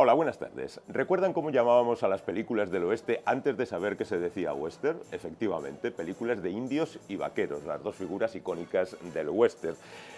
Hola, buenas tardes. ¿Recuerdan cómo llamábamos a las películas del oeste antes de saber que se decía western? Efectivamente, películas de indios y vaqueros, las dos figuras icónicas del western.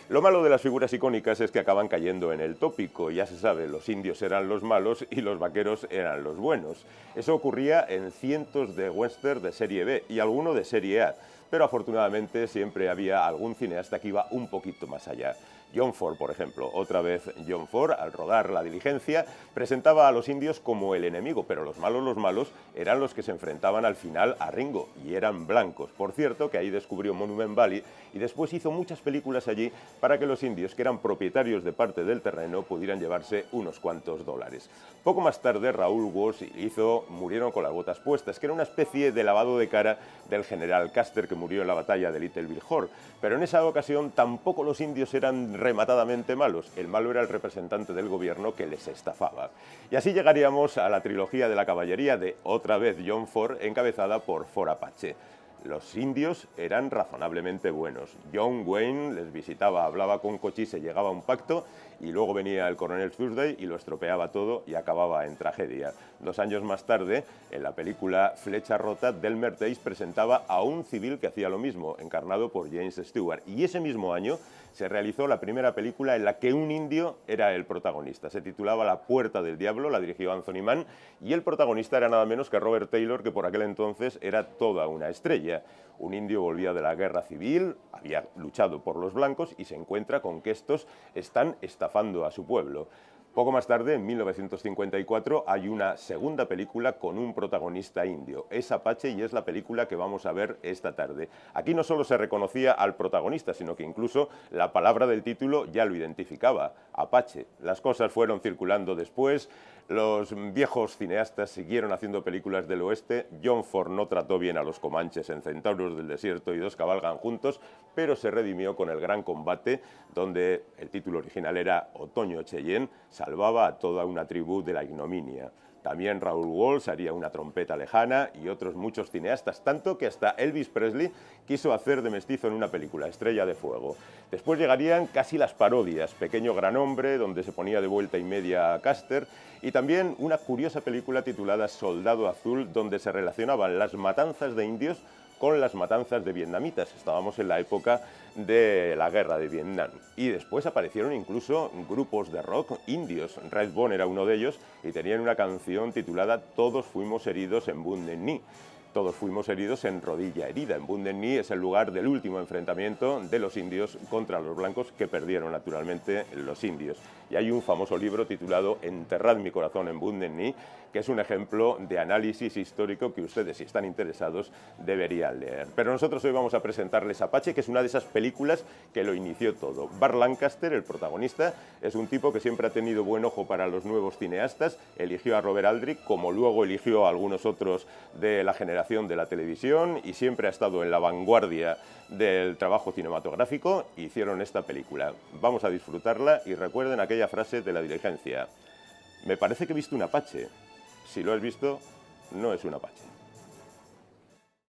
Lo malo de las figuras icónicas es que acaban cayendo en el tópico. Ya se sabe, los indios eran los malos y los vaqueros eran los buenos. Eso ocurría en cientos de western de serie B y alguno de serie A. Pero afortunadamente siempre había algún cineasta que iba un poquito más allá. John Ford, por ejemplo, otra vez John Ford, al rodar La Diligencia, presentaba a los indios como el enemigo, pero los malos, eran los que se enfrentaban al final a Ringo, y eran blancos. Por cierto, que ahí descubrió Monument Valley, y después hizo muchas películas allí para que los indios, que eran propietarios de parte del terreno, pudieran llevarse unos cuantos dólares. Poco más tarde, Raúl Walsh hizo Murieron con las botas puestas, que era una especie de lavado de cara del general Custer, que murió en la batalla de Little Bighorn. Pero en esa ocasión tampoco los indios eran rematadamente malos. El malo era el representante del gobierno que les estafaba. Y así llegaríamos a la trilogía de la caballería de otra vez John Ford, encabezada por Ford Apache. Los indios eran razonablemente buenos. John Wayne les visitaba, hablaba con Cochise, llegaba a un pacto y luego venía el coronel Thursday y lo estropeaba todo y acababa en tragedia. 2 años más tarde, en la película Flecha Rota, Delmer Dace presentaba a un civil que hacía lo mismo, encarnado por James Stewart. Y ese mismo año se realizó la primera película en la que un indio era el protagonista. Se titulaba La Puerta del Diablo, la dirigió Anthony Mann, y el protagonista era nada menos que Robert Taylor, que por aquel entonces era toda una estrella. Un indio volvía de la guerra civil, había luchado por los blancos y se encuentra con que estos están estafando a su pueblo. Poco más tarde, en 1954, hay una segunda película con un protagonista indio. Es Apache y es la película que vamos a ver esta tarde. Aquí no solo se reconocía al protagonista, sino que incluso la palabra del título ya lo identificaba, Apache. Las cosas fueron circulando después, los viejos cineastas siguieron haciendo películas del oeste, John Ford no trató bien a los comanches en Centauros del Desierto y Dos cabalgan juntos, pero se redimió con El Gran Combate, donde el título original era Otoño Cheyenne, salvaba a toda una tribu de la ignominia. También Raúl Walsh haría Una trompeta lejana y otros muchos cineastas, tanto que hasta Elvis Presley quiso hacer de mestizo en una película, Estrella de Fuego. Después llegarían casi las parodias, Pequeño gran hombre, donde se ponía de vuelta y media a Custer, y también una curiosa película titulada Soldado Azul, donde se relacionaban las matanzas de indios con las matanzas de vietnamitas. Estábamos en la época de la guerra de Vietnam. Y después aparecieron incluso grupos de rock indios. Redbone era uno de ellos y tenían una canción titulada Todos fuimos heridos en Wounded Knee. Todos fuimos heridos en Rodilla Herida. En Wounded Knee es el lugar del último enfrentamiento de los indios contra los blancos, que perdieron naturalmente los indios. Y hay un famoso libro titulado Enterrad mi corazón en Wounded Knee, que es un ejemplo de análisis histórico que ustedes, si están interesados, deberían leer. Pero nosotros hoy vamos a presentarles Apache, que es una de esas películas que lo inició todo. Burt Lancaster, el protagonista, es un tipo que siempre ha tenido buen ojo para los nuevos cineastas, eligió a Robert Aldrich, como luego eligió a algunos otros de la generación de la televisión, y siempre ha estado en la vanguardia del trabajo cinematográfico. Hicieron esta película. Vamos a disfrutarla y recuerden aquella frase de La Diligencia: me parece que he visto un Apache. Si lo has visto, no es un Apache.